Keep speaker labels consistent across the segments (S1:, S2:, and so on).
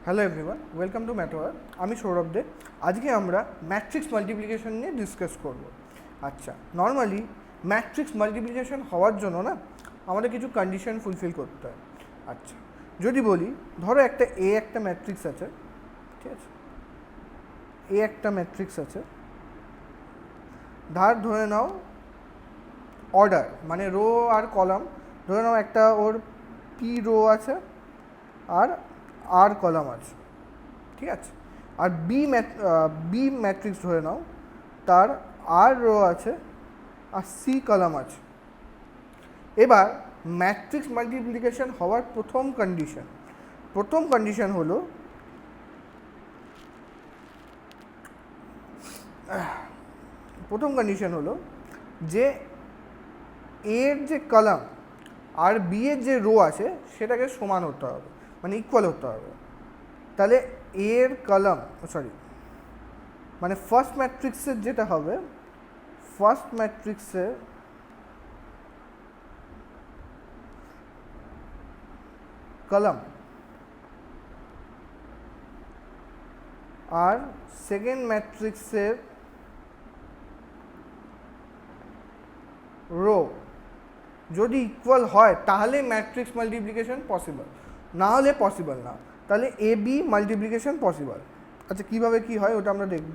S1: Hello everyone, welcome to math war. আমি সৌরভ দে। আজকে আমরা ম্যাট্রিক্স মাল্টিপ্লিকেশন নিয়ে ডিসকাস করব। আচ্ছা, নর্মালি ম্যাট্রিক্স মাল্টিপ্লিকেশন হওয়ার জন্য না আমাদের কিছু কন্ডিশন ফুলফিল করতে হয়। আচ্ছা, যদি বলি ধরো একটা ম্যাট্রিক্স আছে, ঠিক আছে, একটা ম্যাট্রিক্স আছে, ধরে নাও অর্ডার মানে রো আর কলাম, ধরে নাও একটা ওর পি রো আছে আর আর কলাম আছে, ঠিক আছে। আর বি ম্যাট্রিক্স ধরে নাও, তার আর রো আছে আর সি কলাম আছে। এবার ম্যাট্রিক্স মাল্টিপ্লিকেশন হওয়ার প্রথম কন্ডিশন হলো যে এর যে কলাম আর বি এর যে রো আছে সেটাকে সমান হতে হবে, মানে ইকুয়াল হতে হবে। তাহলে এর কলাম মানে ফার্স্ট ম্যাট্রিক্সের যেটা হবে, ফার্স্ট ম্যাট্রিক্সের কলাম আর সেকেন্ড ম্যাট্রিক্সের রো যদি ইকুয়াল হয় তাহলে ম্যাট্রিক্স মাল্টিপ্লিকেশন পসিবল, না হলে পসিবল না। তাহলে এ বি মাল্টিপ্লিকেশন পসিবল। আচ্ছা, কীভাবে কী হয় ওটা আমরা দেখব।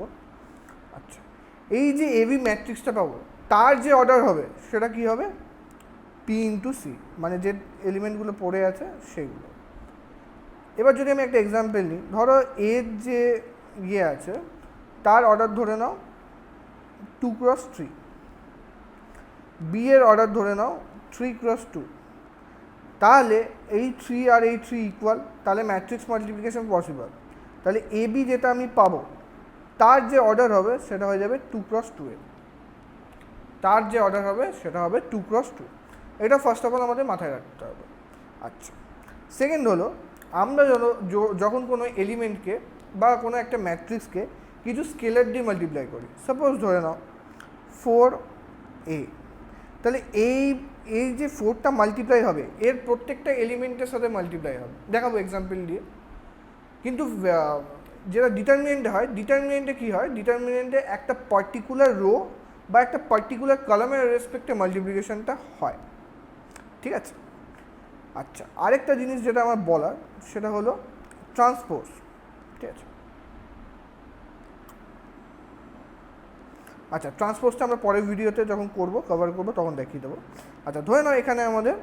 S1: আচ্ছা, এই যে এ বি ম্যাট্রিক্সটা পাবো তার যে অর্ডার হবে সেটা কি হবে, পি ইন্টু সি, মানে যে এলিমেন্টগুলো পড়ে আছে সেগুলো। এবার যদি আমি একটা এক্সাম্পল নিই, ধরো এর যে আছে তার অর্ডার ধরে নাও 2x3, বি এর অর্ডার ধরে নাও 3x2। তাহলে এই 3 আর এই 3 ইকুয়াল, তাহলে ম্যাট্রিক্স মাল্টিপ্লিকেশন পসিবল। তাহলে এ বি যেটা আমি পাবো তার যে অর্ডার হবে সেটা হয়ে যাবে 2x2 এর, তার যে অর্ডার হবে সেটা হবে 2x2। এটা ফার্স্ট অফ অল আমাদের মাথায় রাখতে হবে। আচ্ছা, সেকেন্ড হলো আমরা যখন কোনো এলিমেন্টকে বা কোনো একটা ম্যাট্রিক্সকে কিছু স্কেলার দিয়ে মাল্টিপ্লাই করি, সাপোজ ধরে নাও 4a, তাহলে এই যে 4টা মাল্টিপ্লাই হবে এর প্রত্যেকটা এলিমেন্টের সাথে মাল্টিপ্লাই হবে, দেখাবো এক্সাম্পল দিয়ে। কিন্তু যেটা ডিটারমিনেন্টে হয়, ডিটারমিনেন্টে কী হয়, ডিটারমিনেন্টে একটা পার্টিকুলার রো বা একটা পার্টিকুলার কলামের রেসপেক্টে মাল্টিপ্লিকেশনটা হয়, ঠিক আছে। আচ্ছা, আরেকটা জিনিস যেটা আমার বলার সেটা হলো ট্রান্সপোজ, ঠিক আছে। আচ্ছা, ট্রান্সপোজটা আমরা পরের ভিডিওতে যখন কভার করবো তখন দেখিয়ে দেবো। আচ্ছা, ধরে নাও এখানে আমাদের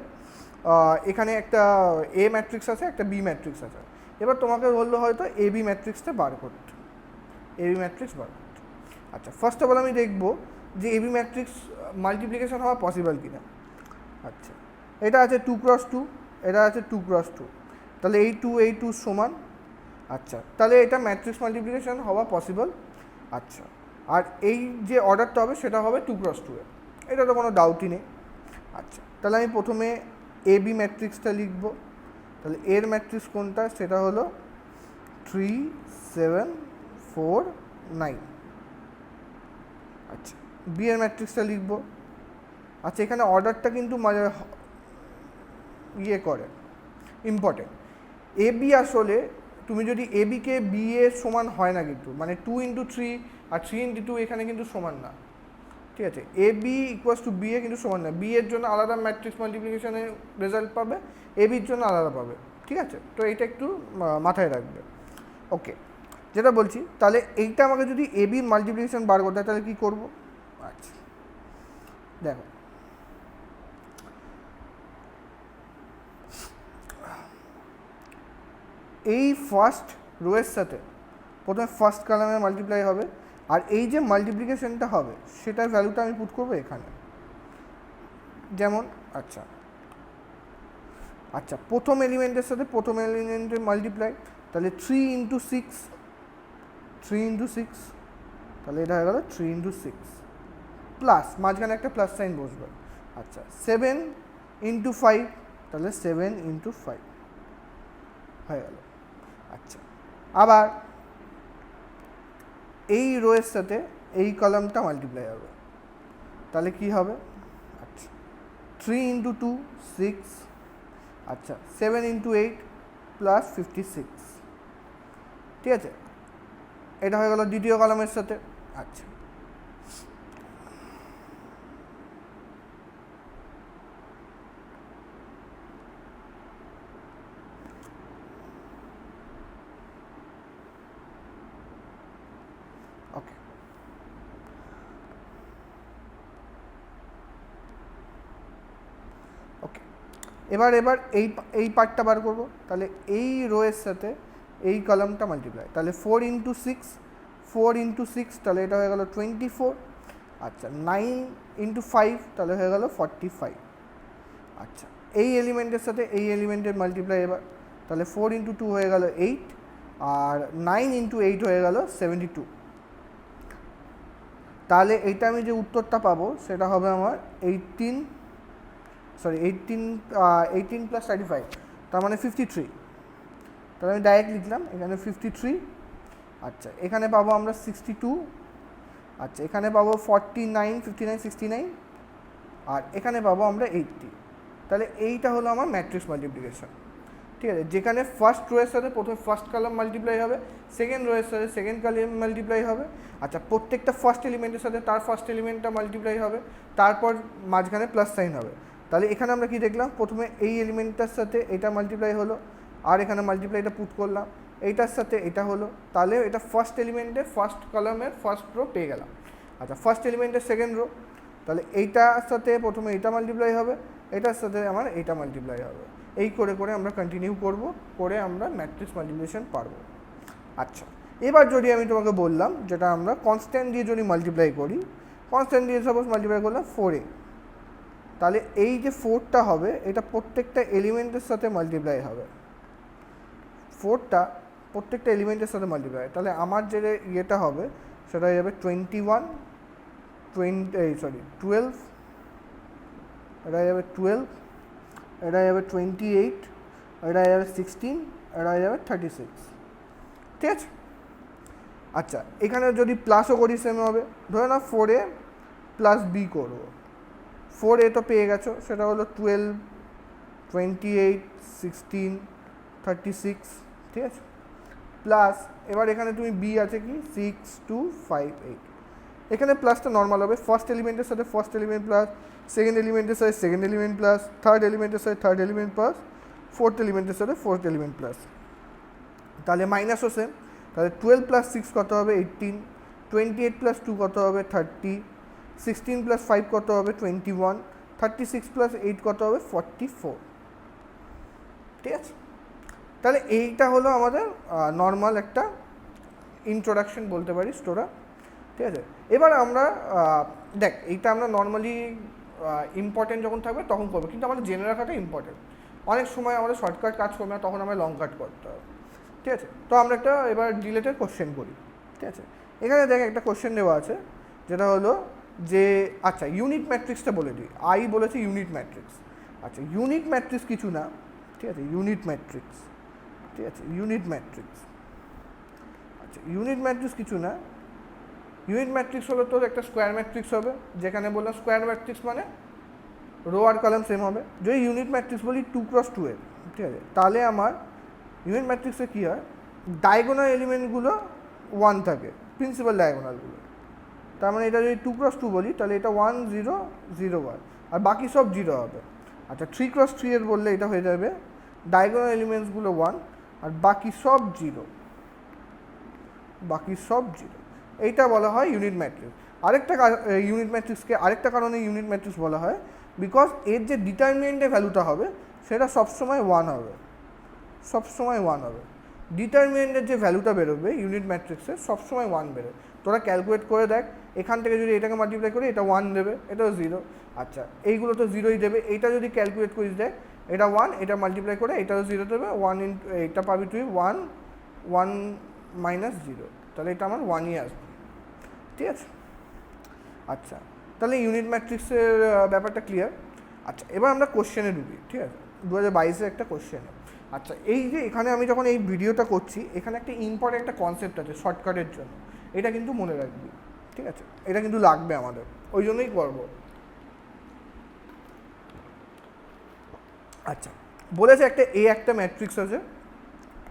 S1: এখানে একটা এ ম্যাট্রিক্স আছে, একটা বি ম্যাট্রিক্স আছে। এবার তোমাকে বললো হয়তো এ বি ম্যাট্রিক্সটা বার করতে, এ বি ম্যাট্রিক্স বার করতে। আচ্ছা, ফার্স্ট অফ অল আমি দেখবো যে এ বি ম্যাট্রিক্স মাল্টিপ্লিকেশন হওয়া পসিবল কিনা। আচ্ছা, এটা আছে 2x2, এটা আছে 2x2, তাহলে এই টু সমান। আচ্ছা, তাহলে এটা ম্যাট্রিক্স মাল্টিপ্লিকেশন হওয়া পসিবল। আচ্ছা, আর এই যে অর্ডারটা হবে সেটা হবে 2x2 এর, এটা তো কোনো ডাউটই নেই। আচ্ছা, তাহলে আমি প্রথমে এ বি ম্যাট্রিক্সটা লিখব। তাহলে এর ম্যাট্রিক্স কোনটা, সেটা হলো 3 7 4 9। আচ্ছা, বি এর ম্যাট্রিক্সটা লিখব। আচ্ছা, এখানে অর্ডারটা কিন্তু করে ইম্পর্টেন্ট। এ বি আসলে তুমি যদি এ বিকে বি এর সমান হয় না, কিন্তু মানে 2x3 আর 3x2 এখানে কিন্তু সমান না, ঠিক আছে। A B equals to B A কিন্তু সমান না, বি এর জন্য আলাদা ম্যাট্রিক্স মাল্টিপ্লিকেশনের রেজাল্ট পাবে, এ বির জন্য আলাদা পাবে, ঠিক আছে। তো এইটা একটু মাথায় রাখবে। ওকে, যেটা বলছি, তাহলে এইটা আমাকে যদি এ বির মাল্টিপ্লিকেশন বার করতে হয় তাহলে কী করবো। আচ্ছা, দেখো এই ফার্স্ট রোয়ের সাথে প্রথমে ফার্স্ট কলামে মাল্টিপ্লাই হবে, আর এই যে মাল্টিপ্লিকেশনটা হবে সেটার ভ্যালুটা আমি পুট করবো এখানে, যেমন আচ্ছা আচ্ছা প্রথম এলিমেন্টের সাথে প্রথম এলিমেন্টের মাল্টিপ্লাই, তাহলে 3 × 6, তাহলে এটা হয়ে গেল 3 × 6 প্লাস মাঝখানে একটা প্লাস সাইন বসবে। আচ্ছা, 7 × 5, তাহলে 7 × 5 হয়ে গেল। আচ্ছা, আবার এই রোয়ের সাথে এই কলামটা মাল্টিপ্লাই হবে, তাহলে কি হবে, আচ্ছা 3 × 2 6, আচ্ছা 7 × 8 + 56, ঠিক আছে, এটা হয়ে গেল দ্বিতীয় কলামের সাথে। আচ্ছা, ওকে, ওকে, এবার এই পার্টটা বার করবো। তাহলে এই রোয়ের সাথে এই কলামটা মাল্টিপ্লাই, তাহলে 4 ইন্টু সিক্স, তাহলে এটা হয়ে গেল 24। আচ্ছা, 9 ইন্টু 5, তাহলে হয়ে গেল 45। আচ্ছা, এই এলিমেন্টের সাথে এই এলিমেন্টের মাল্টিপ্লাই এবার, তাহলে 4 ইন্টু 2 হয়ে গেল 8, আর 9 ইন্টু 8 হয়ে গেল 72। তাহলে এইটা আমি যে উত্তরটা পাবো সেটা হবে আমার 18 প্লাস 35, তার মানে 53। তাহলে আমি ডাইরেক্ট লিখলাম এখানে 53। আচ্ছা, এখানে পাবো আমরা 62। আচ্ছা, এখানে পাবো 59, 69, আর এখানে পাবো আমরা 80। তাহলে এইটা হলো আমার ম্যাট্রিক্স মাল্টিপ্লিকেশন। ঠিক আছে, যেখানে ফার্স্ট রোয়ের সাথে প্রথমে ফার্স্ট কলাম মাল্টিপ্লাই হবে, সেকেন্ড রোয়ের সাথে সেকেন্ড কলাম মাল্টিপ্লাই হবে। আচ্ছা, প্রত্যেকটা ফার্স্ট এলিমেন্টের সাথে তার ফার্স্ট এলিমেন্টটা মাল্টিপ্লাই হবে, তারপর মাঝখানে প্লাস সাইন হবে। তাহলে এখানে আমরা কি দেখলাম, প্রথমে এই এলিমেন্টটার সাথে এটা মাল্টিপ্লাই হলো, আর এখানে মাল্টিপ্লাইটা পুট করলাম, এইটার সাথে এটা হলো, তাহলে এটা ফার্স্ট এলিমেন্টের ফার্স্ট কলামের ফার্স্ট রো পেয়ে গেলাম। আচ্ছা, ফার্স্ট এলিমেন্টের সেকেন্ড রো, তাহলে এইটার সাথে প্রথমে এটা মাল্টিপ্লাই হবে, এটার সাথে আমার এইটা মাল্টিপ্লাই হবে, এই করে করে আমরা কন্টিনিউ করব, করে আমরা ম্যাট্রিক্স মাল্টিপ্লিকেশন পারবো। আচ্ছা, এবার যদি আমি তোমাকে বললাম যেটা আমরা কনস্ট্যান্ট দিয়ে যদি মাল্টিপ্লাই করি, কনস্ট্যান্ট দিয়ে সাপোজ মাল্টিপ্লাই করলাম 4a, তাহলে এই যে 4টা হবে এটা প্রত্যেকটা এলিমেন্টের সাথে মাল্টিপ্লাই হবে, 4টা প্রত্যেকটা এলিমেন্টের সাথে মাল্টিপ্লাই। তাহলে আমার যে ইয়েটা হবে সেটা হয়ে যাবে 12, এটা হয়ে যাবে 12, এটা হয়ে যাবে 28, এটা হয়ে যাবে 16, এটা হয়ে যাবে 36। ঠিক আছে। আচ্ছা, এখানে যদি প্লাসও করি সেম হবে, ধরে না 4a প্লাস বি করবো, 4a তো পেয়ে গেছো, সেটা হলো 12, 28, 16, 36। ঠিক আছে, প্লাস এবার এখানে তুমি বি আছে কি 6, 2, 5, 8, এখানে প্লাসটা নর্মাল হবে, ফার্স্ট এলিমেন্টের সাথে ফার্স্ট এলিমেন্ট প্লাস, সেকেন্ড এলিমেন্টের সাথে সেকেন্ড এলিমেন্ট প্লাস, থার্ড এলিমেন্টের সাথে থার্ড এলিমেন্ট প্লাস, ফোর্থ এলিমেন্টের সাথে ফোর্থ এলিমেন্ট প্লাস। তাহলে মাইনাসও সেম, তাহলে 12 প্লাস 6 কত হবে 18, 28 প্লাস 2 কত হবে 30, 16 প্লাস 5 কত হবে 21, 36 প্লাস 8 কত হবে 44। ঠিক আছে, তাহলে এইটা হলো আমাদের নর্মাল একটা ইন্ট্রোডাকশন বলতে পারি স্টোরা। ঠিক আছে, এবার আমরা দেখ এইটা আমরা নর্মালি ইম্পর্টেন্ট যখন থাকবে তখন করবো, কিন্তু আমাদের জেনে রাখাটা ইম্পর্টেন্ট। অনেক সময় আমাদের শর্টকাট কাজ করবে না, তখন আমরা লং কাট করতে হবে। ঠিক আছে, তো আমরা একটা এবার রিলেটেড কোশ্চেন করি। ঠিক আছে, এখানে দেখ একটা কোশ্চেন দেওয়া আছে যেটা হলো যে, আচ্ছা ইউনিট ম্যাট্রিক্সটা বলে দিই, আই বলেছে ইউনিট ম্যাট্রিক্স। আচ্ছা, ইউনিট ম্যাট্রিক্স কিছু না, ঠিক আছে, ইউনিট ম্যাট্রিক্স, ঠিক আছে, ইউনিট ম্যাট্রিক্স। আচ্ছা, ইউনিট ম্যাট্রিক্স কিছু না, ইউনিট ম্যাট্রিক্স হলো তোর একটা স্কোয়ার ম্যাট্রিক্স হবে, যেখানে বললাম স্কোয়ার ম্যাট্রিক্স মানে রো আর কলাম সেম হবে। যদি ইউনিট ম্যাট্রিক্স বলি 2x2 এর, ঠিক আছে, তাহলে আমার ইউনিট ম্যাট্রিক্সে কী হয়, ডায়াগোনাল এলিমেন্টগুলো 1 থাকে, প্রিন্সিপাল ডায়াগোনালগুলো। তার মানে এটা যদি 2x2 বলি তাহলে এটা 1, 0, 0, 1, আর বাকি সব 0 হবে। আচ্ছা, 3x3 এর বললে এটা হয়ে যাবে ডায়াগোনাল এলিমেন্টসগুলো 1 আর বাকি সব 0, বাকি সব 0। এইটা বলা হয় ইউনিট ম্যাট্রিক্স। আরেকটা ইউনিট ম্যাট্রিক্সকে আরেকটা কারণে ইউনিট ম্যাট্রিক্স বলা হয়, বিকজ এর যে ডিটারমিনেন্টের ভ্যালুটা হবে সেটা সবসময় 1 হবে, সবসময় 1 হবে। ডিটারমিনেন্টের যে ভ্যালুটা বেরোবে ইউনিট ম্যাট্রিক্সে সবসময় 1 বেরোবে। তোরা ক্যালকুলেট করে দেখ, এখান থেকে যদি এটাকে মাল্টিপ্লাই করি এটা 1 দেবে, এটাও 0। আচ্ছা, এইগুলো তো 0ই দেবে। এইটা যদি ক্যালকুলেট করিস দেখ, এটা 1, এটা মাল্টিপ্লাই করে এটাও 0 দেবে, 1 ইন্টু এটা পাবি তুই 1, 1 মাইনাস 0, তাহলে এটা আমার 1ই আসবে। ঠিক আছে, আচ্ছা, তাহলে ইউনিট ম্যাট্রিক্সের ব্যাপারটা ক্লিয়ার। আচ্ছা, এবার আমরা কোশ্চেনে ঢুকি। ঠিক আছে, 2022-এ একটা কোশ্চেনে। আচ্ছা, এই যে এখানে আমি যখন এই ভিডিওটা করছি, এখানে একটা ইম্পর্টেন্ট একটা কনসেপ্ট আছে শর্টকাটের জন্য, এটা কিন্তু মনে রাখবি। ঠিক আছে, এটা কিন্তু লাগবে আমাদের, ওই জন্যই করবো। আচ্ছা, বলেছে একটা এ একটা ম্যাট্রিক্স আছে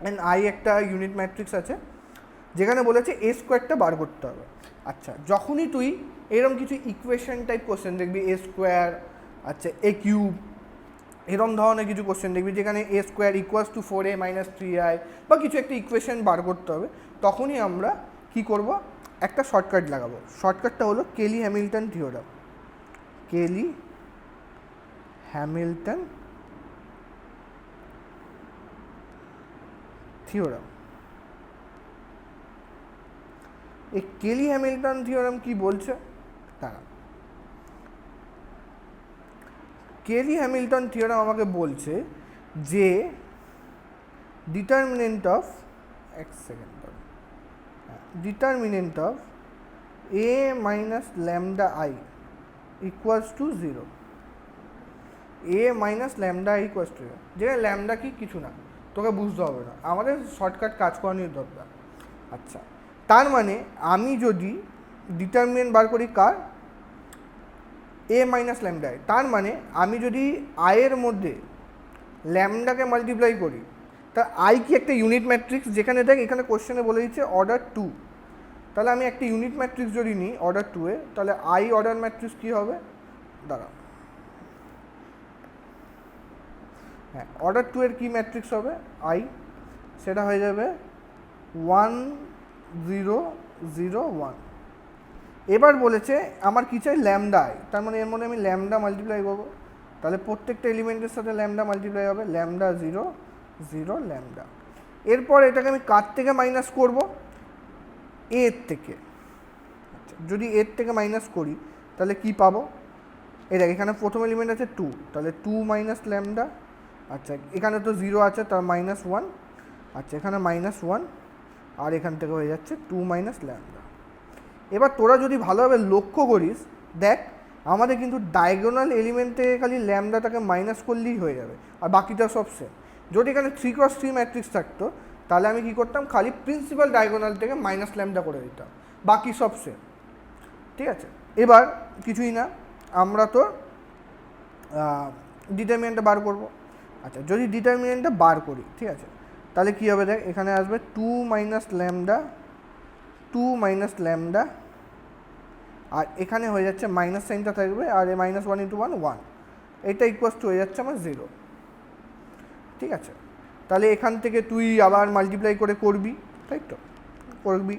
S1: অ্যান্ড আই একটা ইউনিট ম্যাট্রিক্স আছে, যেখানে বলেছে এ স্কোয়ারটা বার করতে হবে। আচ্ছা, যখনই তুই এরকম কিছু ইকুয়েশন টাইপ কোশ্চেন দেখবি, এ স্কোয়ার, আচ্ছা এ কিউব, এরকম ধরনের কিছু কোশ্চেন দেখবি যেখানে এ square equals to 4a - 3i বা কিছু একটা ইকুয়েশন বার করতে হবে, তখনই আমরা কি করব, একটা শর্টকাট লাগাবো। শর্টকাটটা হলো কেলি হ্যামিল্টন থিওরাম। কেলি হ্যামিল্টন থিওরাম। এই কেলি হ্যামিল্টন থিওরাম কি বলছে? তারা কেলি হ্যামিল্টন থিওরাম আমাকে বলছে যে determinant of determinant of a minus lambda I equals to 0. a minus lambda I equals to 0, যেখানে ল্যামডা কি কিছু না, তোকে বুঝতে হবে না, আমাদের শর্টকাট কাজ করানোর দরকার। আচ্ছা, তার মানে আমি যদি ডিটারমিনেন্ট বার করি কার, a minus lambda I, তার মানে আমি যদি i এর মধ্যে ল্যামডাকে মাল্টিপ্লাই করি, তা i কি একটা ইউনিট ম্যাট্রিক্স, যেখানে দেখ এখানে কোশ্চেনে বলে দিচ্ছে অর্ডার 2, তাহলে আমি একটা ইউনিট ম্যাট্রিক্স যদি নিই অর্ডার 2 এ, তাহলে i অর্ডার ম্যাট্রিক্স কী হবে, দাঁড়া, হ্যাঁ অর্ডার 2 এর কী ম্যাট্রিক্স হবে i, সেটা হয়ে যাবে 1 0 0 1। এবার বলেছে আমার কী চাই, ল্যামডা i, তার মানে এর মধ্যে আমি ল্যামডা মাল্টিপ্লাই করবো, তাহলে প্রত্যেকটা এলিমেন্টের সাথে ল্যামডা মাল্টিপ্লাই হবে, ল্যামডা 0 0 ল্যামডা। এরপর এটাকে আমি কার থেকে মাইনাস করবো, এর থেকে। আচ্ছা, যদি এর থেকে মাইনাস করি তাহলে কি পাবো, এটা এখানে প্রথম এলিমেন্ট আছে 2, তাহলে 2 মাইনাস ল্যামডা। আচ্ছা, এখানে তো 0 আছে তার -1, আচ্ছা এখানে -1, আর এখান থেকে হয়ে যাচ্ছে 2 মাইনাস ল্যামডা। এবার তোরা যদি ভালোভাবে লক্ষ্য করিস, দেখ আমাদের কিন্তু ডায়াগোনাল এলিমেন্টে খালি ল্যামডাটাকে মাইনাস করলেই হয়ে যাবে, আর বাকিটা সব সেম। যদি এখানে 3x3 ম্যাট্রিক্স থাকতো তাহলে আমি কি করতাম, খালি প্রিন্সিপাল ডায়াগোনাল থেকে মাইনাস ল্যামডা করে দিতাম, বাকি সব সেম। ঠিক আছে, এবার কিছুই না, আমরা তো ডিটারমিনেন্টটা বার করব। আচ্ছা, যদি ডিটারমিনেন্টটা বার করি, ঠিক আছে, তাহলে কী হবে, দেখ এখানে আসবে 2 মাইনাস ল্যামডা, 2 মাইনাস ল্যামডা, আর এখানে হয়ে যাচ্ছে মাইনাস সাইনটা থাকবে, আর এ -1 × 1 1, এটা ইকুয়ালস টু হয়ে যাচ্ছে আমার 0। ঠিক আছে, তাহলে এখান থেকে তুই আবার মাল্টিপ্লাই করে করবি, তাই তো করবি,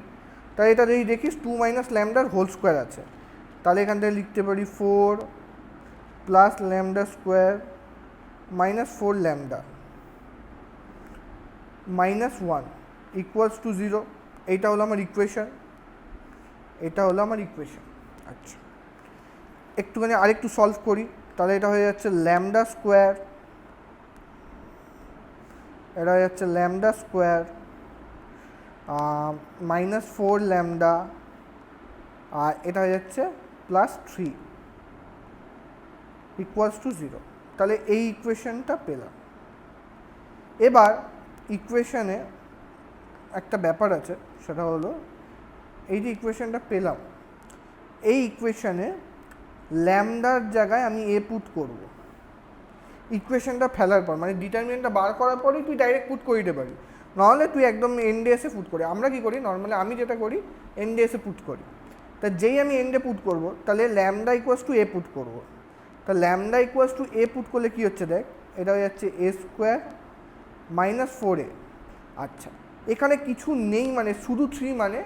S1: তাহলে এটা যদি দেখিস 2 মাইনাস ল্যামডার হোল স্কোয়ার আছে, তাহলে এখান থেকে লিখতে পারি 4 plus lambda square -4 lambda -1 equals to 0। এইটা হলো আমার ইকুয়েশন, এটা হলো আমার ইকুয়েশন। আচ্ছা, একটুখানি আরেকটু সলভ করি, তাহলে এটা হয়ে যাচ্ছে ল্যামডা স্কোয়ার, এটা হয়ে যাচ্ছে ল্যামডা স্কোয়ার -4 ল্যামডা, আর এটা হয়ে যাচ্ছে +3 ইকুয়ালস টু 0। তাহলে এই ইকুয়েশনটা পেলাম। এবার ইকুয়েশনে একটা ব্যাপার আছে, সেটা হলো এই যে ইকুয়েশনটা পেলাম, এই ইকুয়েশনে ল্যামডার জায়গায় আমি এ পুট করব। ইকুয়েশনটা ফেলার পর, মানে ডিটারমিনেন্টটা বার করার পরেই তুই ডাইরেক্ট পুট করে দিতে পারি, নাহলে তুই একদম এন্ডে এসে পুট করি। আমরা কী করি নর্মালি, আমি যেটা করি এন্ডে এসে পুট করি। তা যেই আমি এন্ডে পুট করব, তাহলে lambda equals to A put করব। তা lambda equals to A put করলে কী হচ্ছে, দেখ এটা হয়ে যাচ্ছে a স্কোয়ার -4a। আচ্ছা, এখানে কিছু নেই মানে শুধু 3, মানে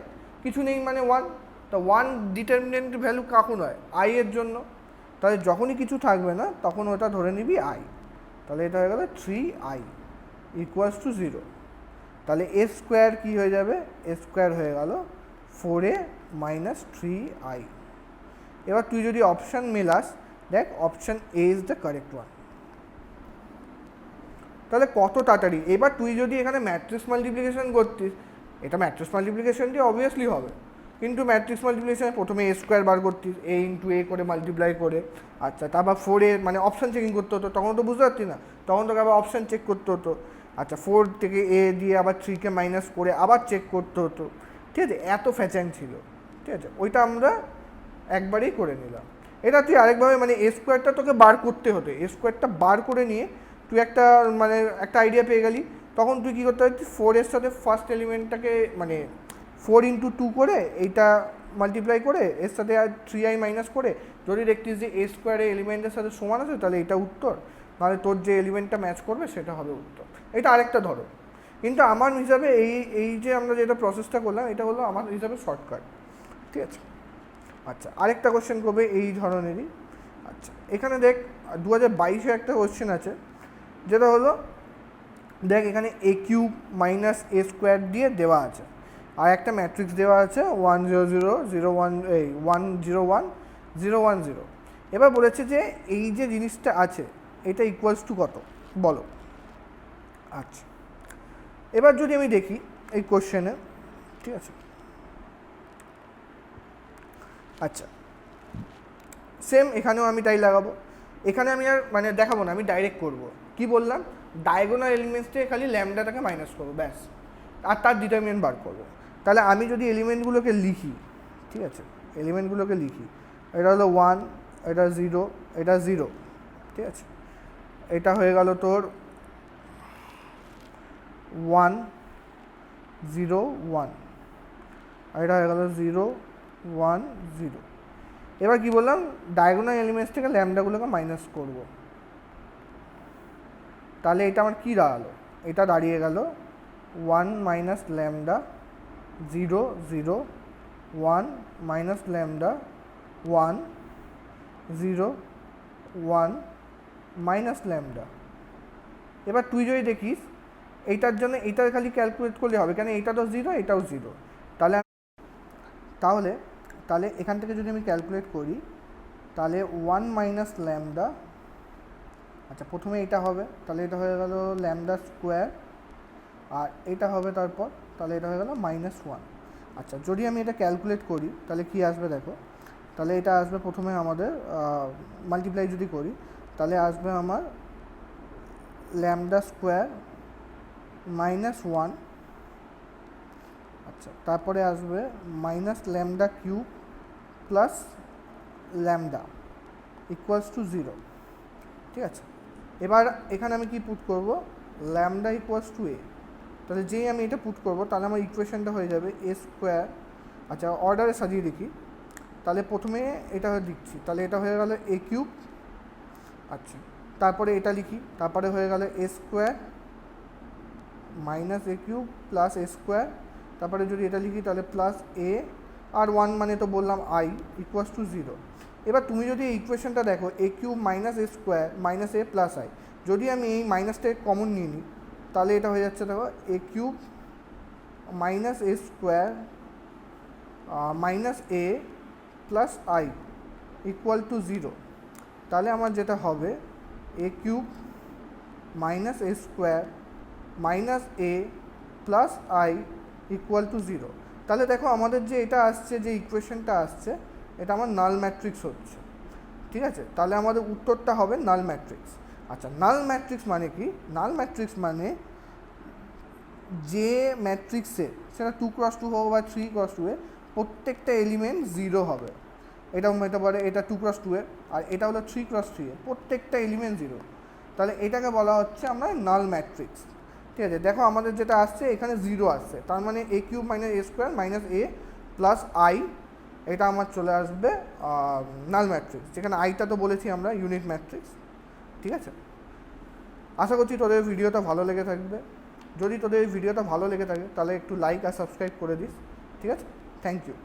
S1: কিছু নেই মানে 1, তা 1 ডিটারমিনেন্ট ভ্যালু কখন হয়, i এর জন্য, তাহলে যখনই কিছু থাকবে না তখন ওটা ধরে নিবি i, তাহলে এটা হয়ে গেল 3i ইকুয়ালস টু 0। তাহলে এ স্কোয়ার কী হয়ে যাবে, এ স্কোয়ার হয়ে গেল 4a - 3i। এবার তুই যদি অপশান মেলাস, দেখ option A is the correct one. তাহলে কত তাড়াতাড়ি, এবার তুই যদি এখানে ম্যাট্রিক্স মাল্টিপ্লিকেশন করতিস, এটা ম্যাট্রিক্স মাল্টিপ্লিকেশনটি অবভিয়াসলি হবে, কিন্তু ম্যাট্রিক্স মাল্টিপ্লিকেশনে প্রথমে এ স্কোয়ার বার করতিস, a × a করে মাল্টিপ্লাই করে, আচ্ছা তারপর 4a মানে অপশান চেকিং করতে হতো, তখন তো বুঝতে পারতি না, তখন তোকে আবার অপশান চেক করতে হতো, আচ্ছা 4 থেকে a দিয়ে আবার 3কে মাইনাস করে আবার চেক করতে হতো। ঠিক আছে, এত ফ্যাচাং ছিল। ঠিক আছে, ওইটা আমরা একবারেই করে নিলাম। এটা তুই আরেকভাবে মানে এ স্কোয়ারটা তোকে বার করতে হতো, এ স্কোয়ারটা বার করে নিয়ে তুই একটা মানে একটা আইডিয়া পেয়ে গেলি, তখন তুই কী করতে পারতিস, 4 এর সাথে ফার্স্ট এলিমেন্টটাকে মানে 4 ইন্টু 2 করে এইটা মাল্টিপ্লাই করে এর সাথে আর 3i মাইনাস করে যদি দেখতিস যে এ স্কোয়ারে এলিমেন্টের সাথে সমান আছে তাহলে এটা উত্তর, নাহলে তোর যে এলিমেন্টটা ম্যাচ করবে সেটা হবে উত্তর। এটা আরেকটা ধরো, কিন্তু আমার হিসাবে এই যে আমরা যেটা প্রসেসটা করলাম এটা হলো আমার হিসাবে শর্টকাট, ঠিক আছে। আচ্ছা, আরেকটা কোশ্চেন করবে এই ধরনেরই। আচ্ছা, এখানে দেখ 2022-এ একটা কোশ্চেন আছে, যেটা হলো দেখ এখানে এ কিউব মাইনাস এ স্কোয়ার দিয়ে দেওয়া আছে, আর একটা ম্যাট্রিক্স দেওয়া আছে 1 0 0 0 1 1 0 1 0 1 0। এবার বলেছে যে এই যে জিনিসটা আছে এটা ইকুয়ালস টু কত বলো। আচ্ছা, এবার যদি আমি দেখি এই কোশ্চেনে, ঠিক আছে। আচ্ছা, সেম এখানেও আমি তাই লাগাবো। এখানে আমি আর মানে দেখাবো না, আমি ডাইরেক্ট করব। কি বললাম, ডায়াগোনাল এলিমেন্টস থেকে খালি ল্যামডাটাকে মাইনাস করবো ব্যাস, আর তার ডিটারমিনেন্ট বার করবো। তাহলে আমি যদি এলিমেন্টগুলোকে লিখি, ঠিক আছে, এলিমেন্টগুলোকে লিখি, এটা হলো 1, এটা 0, এটা 0, ঠিক আছে, এটা হয়ে গেল তোর 1 0 1, আর এটা হয়ে গেল 0 1 0। এবার কি বললাম, ডায়াগোনাল এলিমেন্টস থেকে ল্যামডাগুলোকে মাইনাস করব। তাহলে এটা আমার কী দাঁড়ালো, এটা দাঁড়িয়ে গেল 1 minus lambda 0 0 1 minus lambda 1 0 1 minus lambda. এবার তুই যদি দেখিস এইটার জন্য এইটার খালি ক্যালকুলেট করলে হবে, কেন এইটা তো 0 এটাও 0। তাহলে তাহলে তাহলে এখান থেকে যদি আমি ক্যালকুলেট করি তাহলে 1 মাইনাস ল্যামডা, আচ্ছা প্রথমে এটা হবে, তাহলে এটা হয়ে গেল ল্যামডা স্কোয়ার, আর এটা হবে তারপর, তাহলে এটা হয়ে গেল -1। আচ্ছা, যদি আমি এটা ক্যালকুলেট করি তাহলে কি আসবে দেখো, তাহলে এটা আসবে প্রথমে আমাদের মাল্টিপ্লাই যদি করি তাহলে আসবে আমার ল্যামডা স্কোয়ার -1, আচ্ছা তারপরে আসবে minus lambda cube plus lambda equals to 0, ঠিক আছে। এবার এখানে আমি কি পুট করব, ল্যামডা ইকুয়ালস টু এ। তাহলে যেই আমি এটা পুট করব তাহলে আমার ইকুয়েশনটা হয়ে যাবে এ স্কোয়ার। আচ্ছা, অর্ডারে সাজিয়ে দেখি, তাহলে প্রথমে এটা লিখছি, তাহলে এটা হয়ে গেল এ কিউব, আচ্ছা তারপরে এটা লিখি, তারপরে হয়ে গেল এ স্কোয়ার মাইনাস এ কিউব প্লাস এ স্কোয়ার, তারপরে যদি এটা লিখি তাহলে প্লাস এ আর 1 মানে তো বললাম আই ইকুয়ালস টু 0। এবার তুমি যদি এই ইকুয়েশনটা দেখো A cube minus A square minus A plus I, যদি আমি এই মাইনাসটাকে কমন নিয়ে নিই তাহলে এটা হয়ে যাচ্ছে দেখো A cube minus A square minus A plus I equal to 0। তাহলে আমার যেটা হবে A cube minus A square minus A plus I equal to 0। তাহলে দেখো আমাদের যে এটা আসছে, যে ইকুয়েশনটা আসছে এটা আমার নাল ম্যাট্রিক্স হচ্ছে, ঠিক আছে। তাহলে আমাদের উত্তরটা হবে নাল ম্যাট্রিক্স। আচ্ছা, নাল ম্যাট্রিক্স মানে কি, নাল ম্যাট্রিক্স মানে যে ম্যাট্রিক্সে সেটা 2x2 হোক বা 3x2 এ প্রত্যেকটা এলিমেন্ট 0 হবে। এটাও হতে পারে এটা 2x2 এর, আর এটা হলো 3x3 এর, প্রত্যেকটা এলিমেন্ট 0। তাহলে এটাকে বলা হচ্ছে আমরা নাল ম্যাট্রিক্স, ঠিক আছে। দেখো আমাদের যেটা আসছে এখানে 0 আসছে, তার মানে A cube minus A square minus A plus I, এটা আমার চলে আসবে নাল ম্যাট্রিক্স, যেখানে আইটা তো বলেছি আমরা ইউনিট ম্যাট্রিক্স, ঠিক আছে। আশা করছি তোদের ভিডিওটা ভালো লেগে থাকবে। যদি তোদের এই ভিডিওটা ভালো লেগে থাকে তাহলে একটু লাইক আর সাবস্ক্রাইব করে দিস, ঠিক আছে। Thank you.